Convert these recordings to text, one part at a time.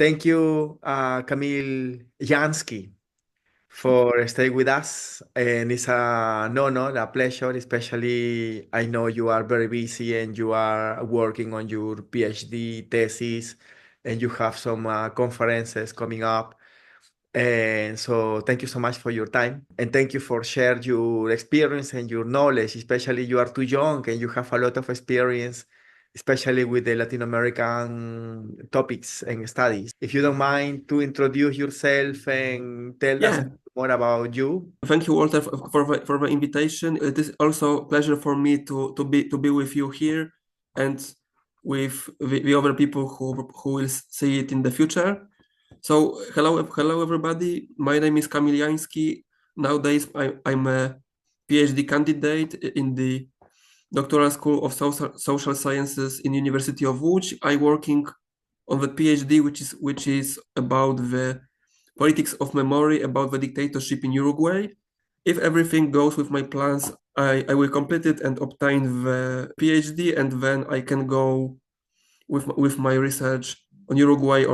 Thank you, Kamil Janski, for staying with us. And it's an honor, a pleasure, especially I know you are very busy and you are working on your PhD thesis and you have some conferences coming up. And so thank you so much for your time. And thank you for sharing your experience and your knowledge, especially you are too young and you have a lot of experience, especially with the Latin American topics and studies. If you don't mind to introduce yourself and tell us Yeah, more about you. thank you, Walter, for the invitation. It is also a pleasure for me to be with you here and with the other people who will see it in the future. So hello everybody. My name is Kamil Janski. Nowadays I'm a PhD candidate in the Doctoral School of Social Sciences in University of Łódź. I working on the PhD, which is about the politics of memory about the dictatorship in Uruguay. If everything goes with my plans, I will complete it and obtain the PhD, and then I can go with my research on Uruguay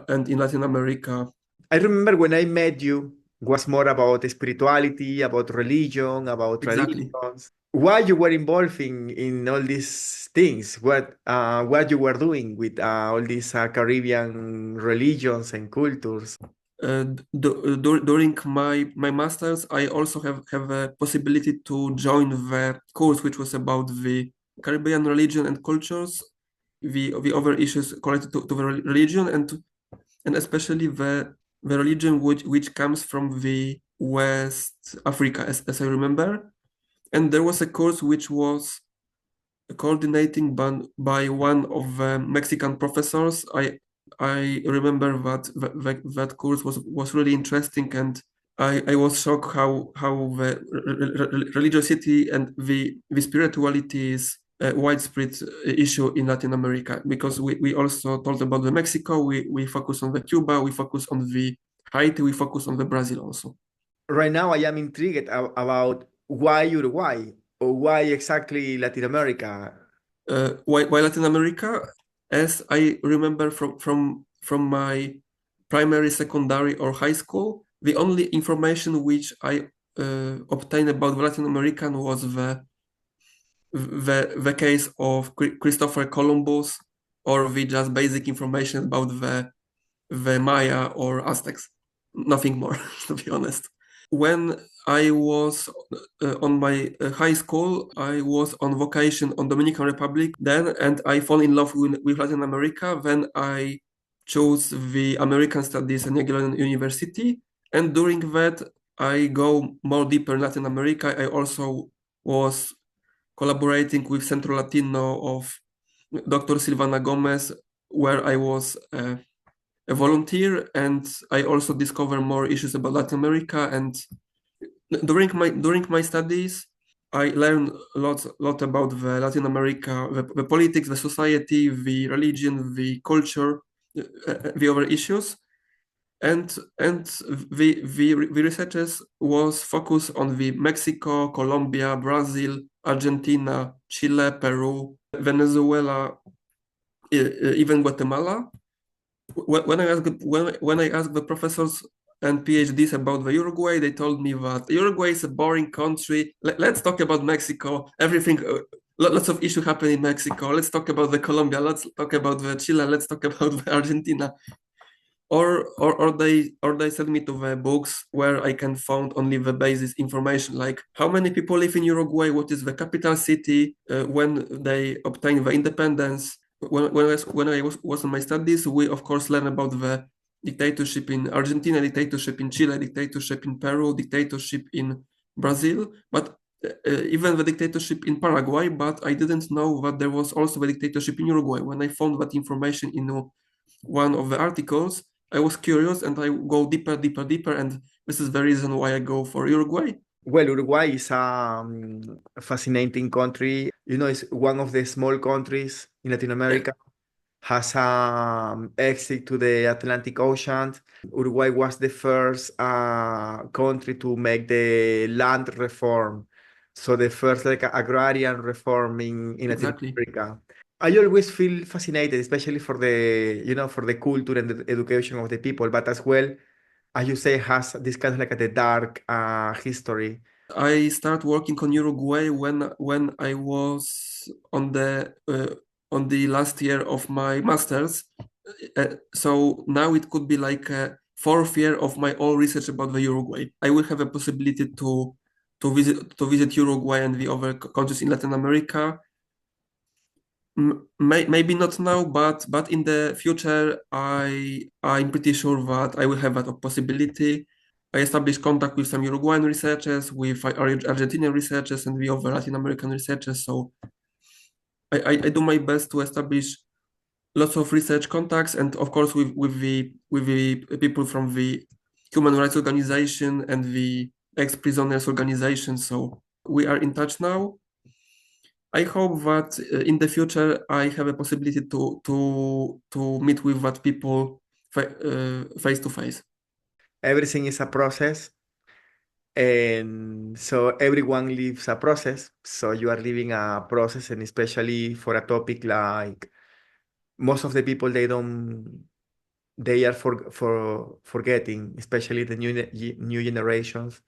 and in Latin America. I remember when I met you was more about spirituality, about religion, about Exactly. traditions. Why you were involved in all these things? What you were doing with all these Caribbean religions and cultures? During my masters, I also have a possibility to join the course, which was about the Caribbean religion and cultures, the other issues connected to the religion, and especially the religion which comes from the West Africa, as I remember. And there was a course which was coordinating by one of the Mexican professors. I remember that course was really interesting, and I was shocked how the religiosity and the spirituality is a widespread issue in Latin America, because we also talked about the Mexico, we focus on the Cuba, we focus on the Haiti, we focus on the Brazil also. Right now, I am intrigued about why Uruguay or why exactly Latin America. Why Latin America? As I remember from my primary, secondary, or high school, the only information which I obtained about Latin American was the case of Christopher Columbus, or the just basic information about the Maya or Aztecs. Nothing more, to be honest. When I was on my high school, I was on vacation on Dominican Republic then, and I fall in love with Latin America. Then I chose the American Studies at Jagiellonian University, and during that I go more deeper in Latin America. I also was collaborating with Centro Latino of Dr. Silvana Gomez, where I was a volunteer, and I also discover more issues about Latin America. And during my studies, I learned lot about the Latin America, the politics, the society, the religion, the culture, the other issues, and the researchers was focused on the Mexico, Colombia, Brazil, Argentina, Chile, Peru, Venezuela, even Guatemala. When I asked the professors and PhDs about the Uruguay, they told me that Uruguay is a boring country. Let's talk about Mexico. Everything, lots of issues happen in Mexico. Let's talk about the Colombia. Let's talk about the Chile. Let's talk about the Argentina. Or they send me to the books where I can find only the basis information, like how many people live in Uruguay, what is the capital city, when they obtain the independence. When I was in my studies, we of course learn about the dictatorship in Argentina, dictatorship in Chile, dictatorship in Peru, dictatorship in Brazil, but even the dictatorship in Paraguay. But I didn't know that there was also a dictatorship in Uruguay. When I found that information in one of the articles, I was curious and I go deeper, deeper, deeper, and this is the reason why I go for Uruguay. Well, Uruguay is a fascinating country. You know, it's one of the small countries in Latin Yeah, America, has exit to the Atlantic Ocean. Uruguay was the first country to make the land reform. So the first like agrarian reform in Latin exactly. America. I always feel fascinated, especially for for the culture and the education of the people, but as well, as you say, has this kind of like the dark history. I started working on Uruguay when I was on the last year of my master's. So now it could be like a fourth year of my own research about the Uruguay. I will have a possibility to visit Uruguay and the other countries in Latin America. Maybe not now, but in the future, I'm pretty sure that I will have that possibility. I established contact with some Uruguayan researchers, with Argentinian researchers, and the other Latin American researchers. So I do my best to establish lots of research contacts, and of course with the people from the human rights organization and the ex-prisoners organization. So we are in touch now. I hope that in the future I have a possibility to meet with that people face to face. Everything is a process, and so everyone lives a process. So you are living a process, and especially for a topic like most of the people, they are forgetting, especially the new generations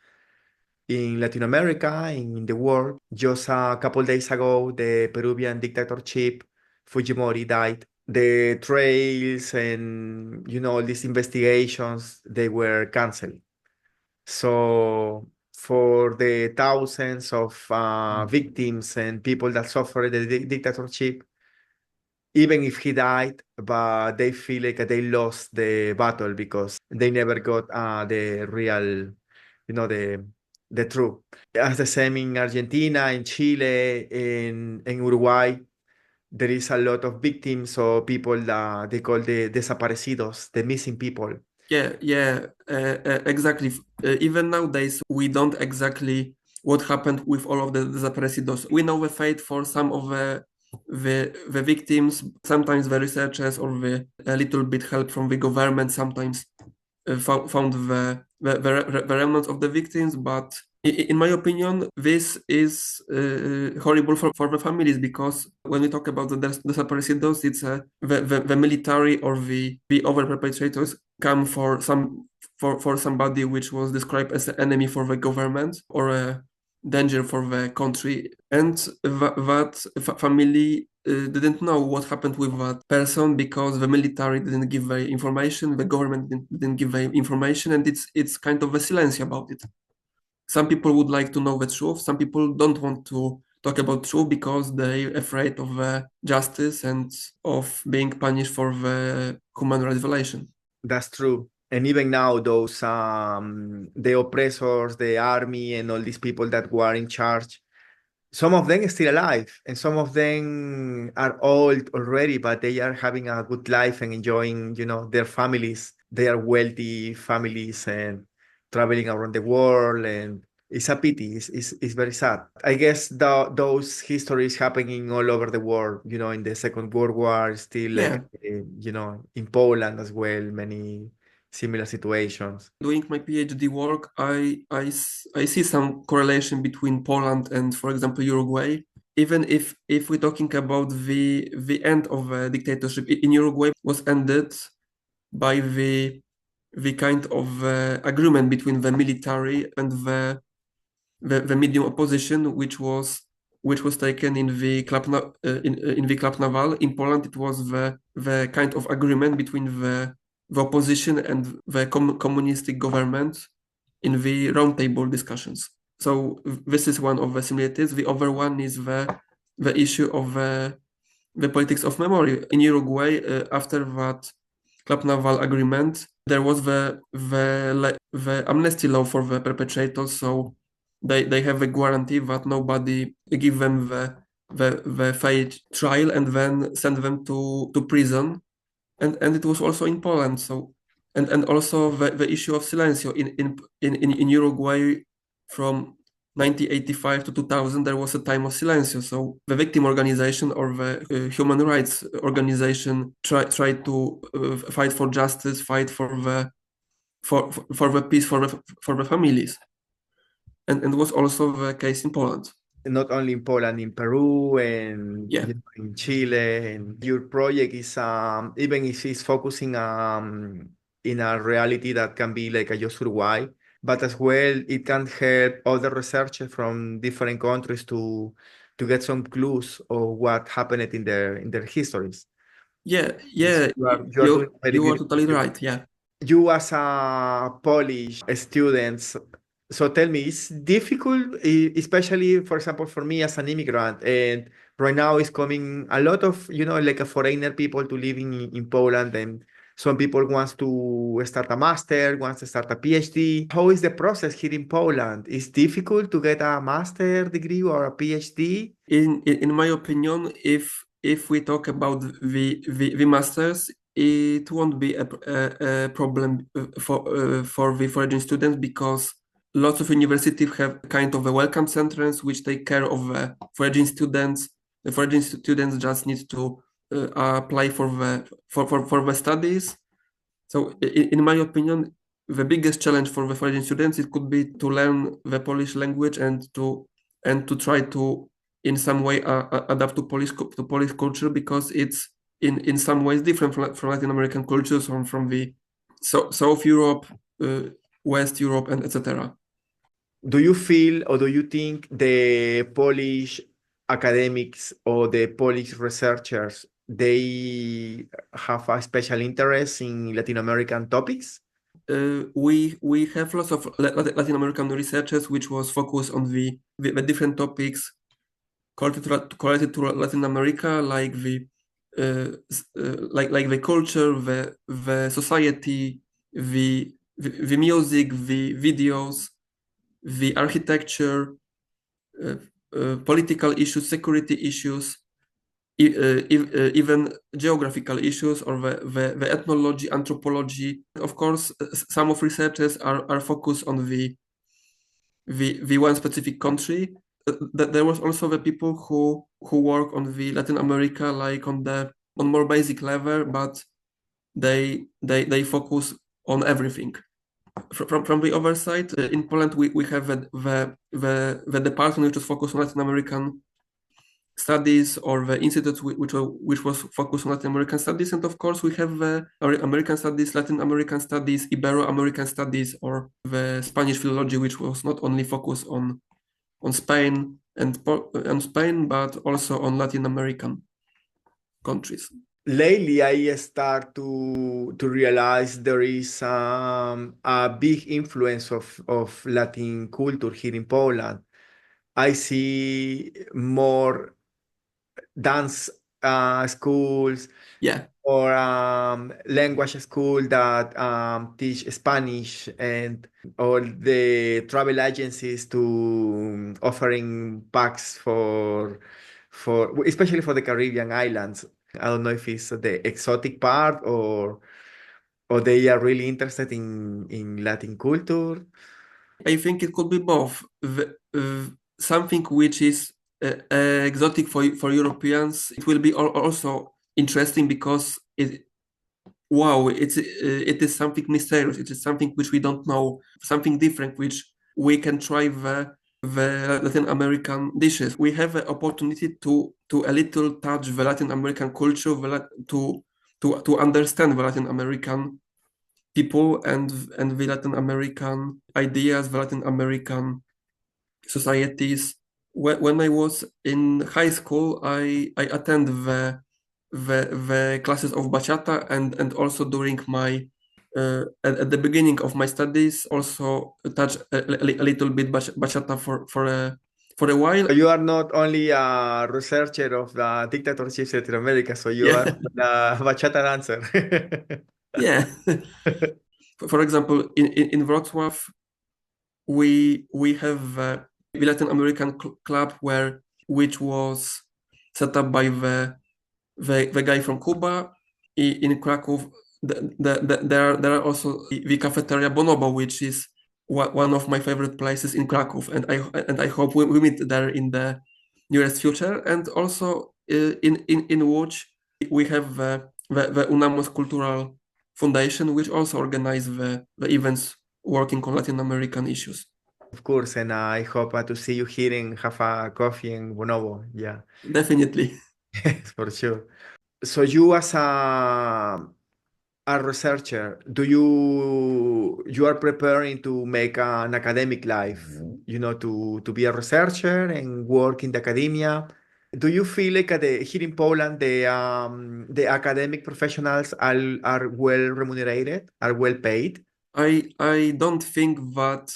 in Latin America, in the world. Just a couple days ago, the Peruvian dictatorship, Fujimori died. The trails and all these investigations, they were canceled. So for the thousands of victims and people that suffered the dictatorship, even if he died, but they feel like they lost the battle because they never got the real, the truth. As the same in Argentina, in Chile, in Uruguay, there is a lot of victims or people that they call the desaparecidos, the missing people. Exactly. Even nowadays, we don't exactly what happened with all of the desaparecidos. We know the fate for some of the victims. Sometimes the researchers or a little bit help from the government sometimes found the remnants of the victims. But in my opinion, this is horrible for the families, because when we talk about the desaparecidos, it's the military or the other perpetrators come for somebody which was described as an enemy for the government or a danger for the country, and that family didn't know what happened with that person because the military didn't give the information, the government didn't give the information, and it's kind of a silence about it. Some people would like to know the truth. Some people don't want to talk about truth because they're afraid of justice and of being punished for the human rights violation. That's true. And even now, those the oppressors, the army, and all these people that were in charge, some of them are still alive, and some of them are old already, but they are having a good life and enjoying, their families. They are wealthy families and traveling around the world, and it's a pity. It's very sad. I guess those histories happening all over the world. In the Second World War, still like Yeah, in Poland as well, many similar situations. doing my PhD work, I see some correlation between Poland and, for example, Uruguay. Even if we're talking about the end of the dictatorship in Uruguay was ended by the kind of agreement between the military and the medium opposition, which was taken in the in the Club Naval. In Poland, it was the kind of agreement between the opposition and the communistic government in the roundtable discussions. So this is one of the similarities. The other one is the issue of the politics of memory in Uruguay. After that Club Naval agreement, there was the amnesty law for the perpetrators. So they have a guarantee that nobody give them the fair trial and then send them to prison. And it was also in Poland. So and also the issue of silencio in Uruguay from 1985 to 2000, there was a time of silencio. So the victim organization or the human rights organization tried to fight for justice, fight for the peace for the families, and was also the case in Poland. not only in Poland, in Peru and Yeah. in Chile. And your project is even if it's focusing in a reality that can be like a just Uruguay, but as well it can help other researchers from different countries to get some clues of what happened in their histories. Yeah, So yeah, you are doing very you are beautiful totally thing. right. Yeah. You as a Polish student, so tell me, it's difficult, especially for example for me as an immigrant, and right now it's coming a lot of like a foreigner people to live in Poland, and some people wants to start a master, wants to start a PhD. How is the process here in Poland? Is difficult to get a master degree or a PhD? In my opinion, if we talk about the masters, it won't be a problem for the foreign students because lots of universities have kind of a welcome centers which take care of the foreign students. The foreign students just need to apply for the studies. So in my opinion, the biggest challenge for the foreign students it could be to learn the Polish language and to try to in some way adapt to to Polish culture because it's in some ways different from Latin American cultures or from the South Europe, uh, West Europe, and etc. Do you feel or do you think the Polish academics or the Polish researchers they have a special interest in Latin American topics? We have lots of Latin American researchers which was focused on the different topics correlated to Latin America, like like the culture, the society, the music, the videos, the architecture, uh, political issues, security issues, even geographical issues or the ethnology, anthropology. Of course, some of researchers are focused on the one specific country. There was also the people who work on the Latin America, like on more basic level, but they focus on everything. From the other side, in Poland, we have the department which is focused on Latin American studies or the institute which was focused on Latin American studies, and of course we have the American studies, Latin American studies, Ibero-American studies, or the Spanish philology, which was not only focused on Spain and Spain, but also on Latin American countries. Lately, I start to realize there is a big influence of Latin culture here in Poland. I see more dance schools Yeah, or language school that teach Spanish and all the travel agencies to offering packs for especially for the Caribbean islands. I don't know if it's the exotic part or they are really interested in Latin culture. I think it could be both. Something which is exotic for Europeans, it will be also interesting because it is something mysterious. It is something which we don't know, something different, which we can try the Latin American dishes. We have an opportunity to a little touch the Latin American culture, to understand the Latin American people and the Latin American ideas, the Latin American societies. When I was in high school, I attended the classes of bachata and also during my at the beginning of my studies also touch a little bit bachata for a while. So you are not only a researcher of the dictatorships in Latin America, so you are Yeah, a bachata dancer. yeah. For example, in Wrocław, we have the Latin American club which was set up by the guy from Cuba. In Krakow. There are also the cafeteria Bonobo, which is one of my favorite places in Krakow, and I hope we meet there in the nearest future. And also in Łódź we have the Unamos Cultural Foundation, which also organize the events working on Latin American issues. Of course, and I hope to see you here and have a coffee in Bonobo. Yeah, Definitely. for sure. So you as a researcher, you are preparing to make an academic life, to be a researcher and work in the academia. Do you feel like here in Poland the academic professionals are well remunerated, are well paid? I don't think that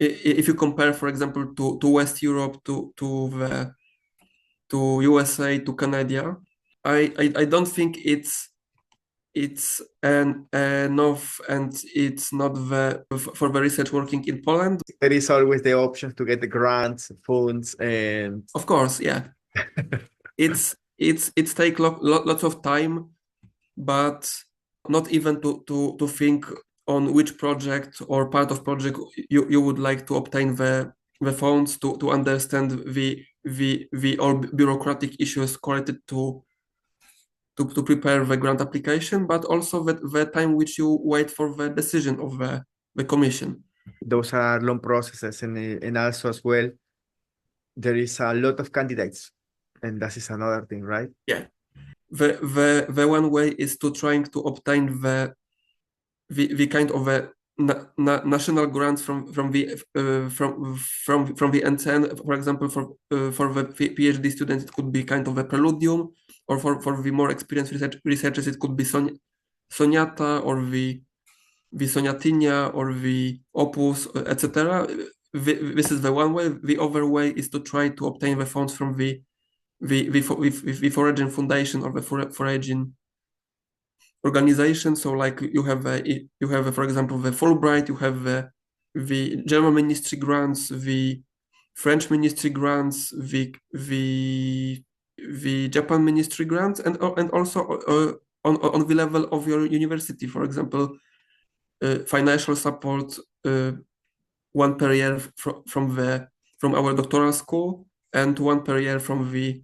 if you compare, for example, to West Europe, to USA, to Canada, I don't think it's enough, and it's not for the research working in Poland. There is always the option to get the grants, funds, and Of course, yeah, it's take lots of time, but not even to think on which project or part of project you would like to obtain the funds to understand the all bureaucratic issues correlated to prepare the grant application, but also the time which you wait for the decision of the commission. those are long processes, and also as well there is a lot of candidates, and that is another thing, right? Yeah. The one way is to trying to obtain the kind of a national grants from the from the NCN. For example, for the PhD students, it could be kind of a preludium, or for the more experienced researchers, it could be Soniata, or the Soniatinia, or the Opus, etc. This is the one way. The other way is to try to obtain the funds from the Foraging Foundation, or the Foraging organization. So like for example, the Fulbright, you have the German ministry grants, the French ministry grants, the Japan ministry grants, and also on the level of your university. For example, financial support, one per year from our doctoral school, and one per year from the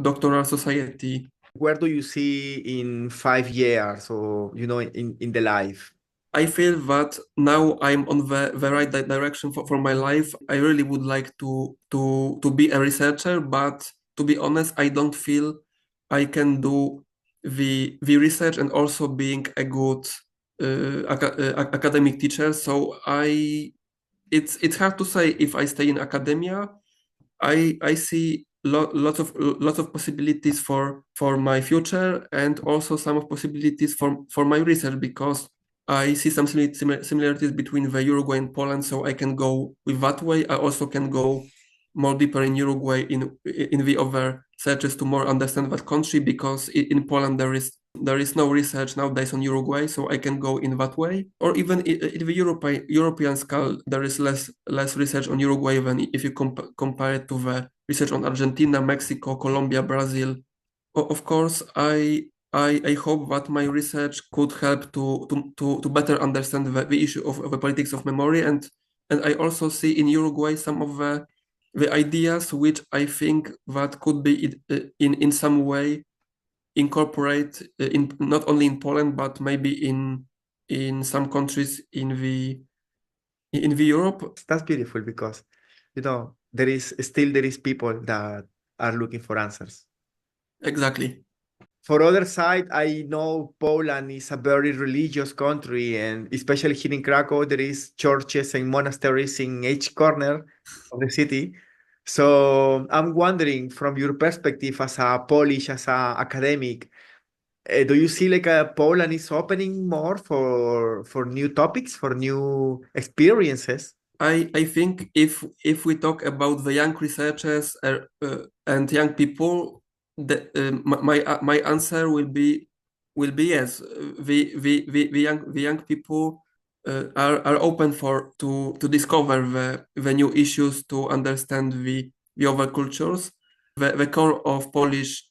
doctoral society. Where do you see in 5 years, or in the life? I feel that now I'm on the right direction for my life. I really would like to be a researcher, but to be honest, I don't feel I can do the research and also being a good academic teacher. So it's hard to say if I stay in academia. I see lots of possibilities for my future, and also some of possibilities for my research, because I see some similarities between the Uruguay and Poland, so I can go with that way. I also can go more deeper in Uruguay in the other searches to more understand that country, because in Poland there is no research nowadays on Uruguay, so I can go in that way. Or even in the European scale, there is less research on Uruguay than if you compare it to the research on Argentina, Mexico, Colombia, Brazil. Of course, I hope that my research could help to better understand the issue of the politics of memory, and I also see in Uruguay some of the ideas which I think that could be in some way incorporate in not only in Poland, but maybe in some countries in the Europe. That's beautiful, because there is people that are looking for answers. Exactly. For other side, I know Poland is a very religious country, and especially here in Krakow, there is churches and monasteries in each corner of the city. So I'm wondering, from your perspective as a Polish, as a academic, do you see like Poland is opening more for new topics, for new experiences? I think if we talk about the young researchers and young people, my answer will be yes. The young people are open to discover the new issues, to understand the other cultures. The core of Polish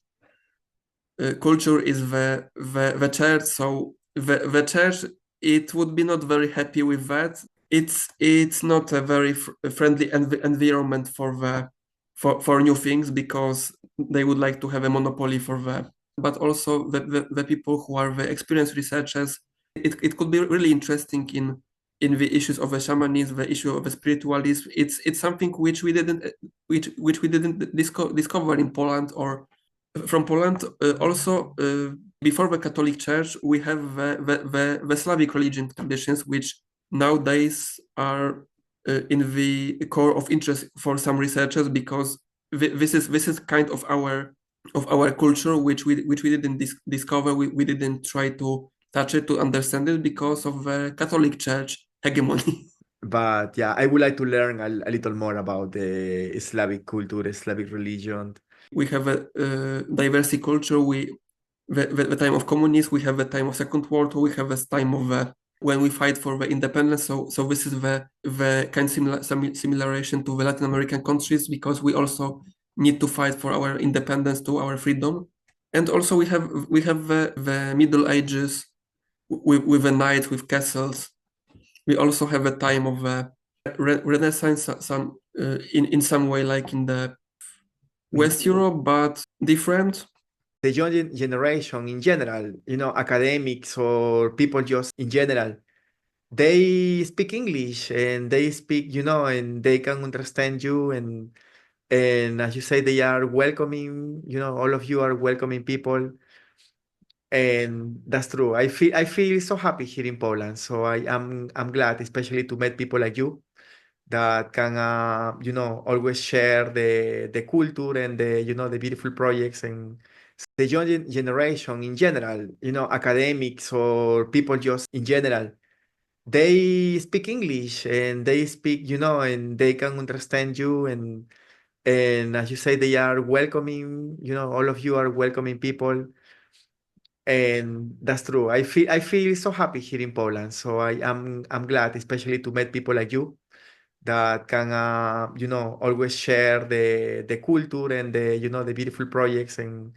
culture is the church. So the church, it would be not very happy with that. It's not a very friendly environment for new things, because they would like to have a monopoly for that. But also the people who are the experienced researchers, it could be really interesting in the issues of the shamanism, the issue of the spiritualism. It's something which we didn't discover in Poland or from Poland. Also, before the Catholic Church, we have the Slavic religion traditions, which nowadays are in the core of interest for some researchers because this is kind of our culture, which we didn't discover. We didn't try to touch it to understand it because of the Catholic Church hegemony. But yeah, I would like to learn a little more about the Slavic culture, Slavic religion. We have a diverse culture. The time of communism, we have the time of Second World War, we have this time of when we fight for the independence. So this is the kind of similaration to the Latin American countries because we also need to fight for our independence, to our freedom. And also we have the Middle Ages with the knights, with castles. We also have a time of Renaissance, some in some way like in the West Europe, but different. The young generation in general, academics or people just in general, they speak English and they speak, and they can understand you. And as you say, they are welcoming, all of you are welcoming people. And that's true. I feel so happy here in Poland. So I'm glad, especially to meet people like you that can always share the culture and the beautiful projects. And the young generation in general, academics or people just in general, they speak English and they speak, and they can understand you. And as you say, they are welcoming, all of you are welcoming people. And that's true. I feel so happy here in Poland. So I'm glad, especially to meet people like you that can always share the culture and the beautiful projects. And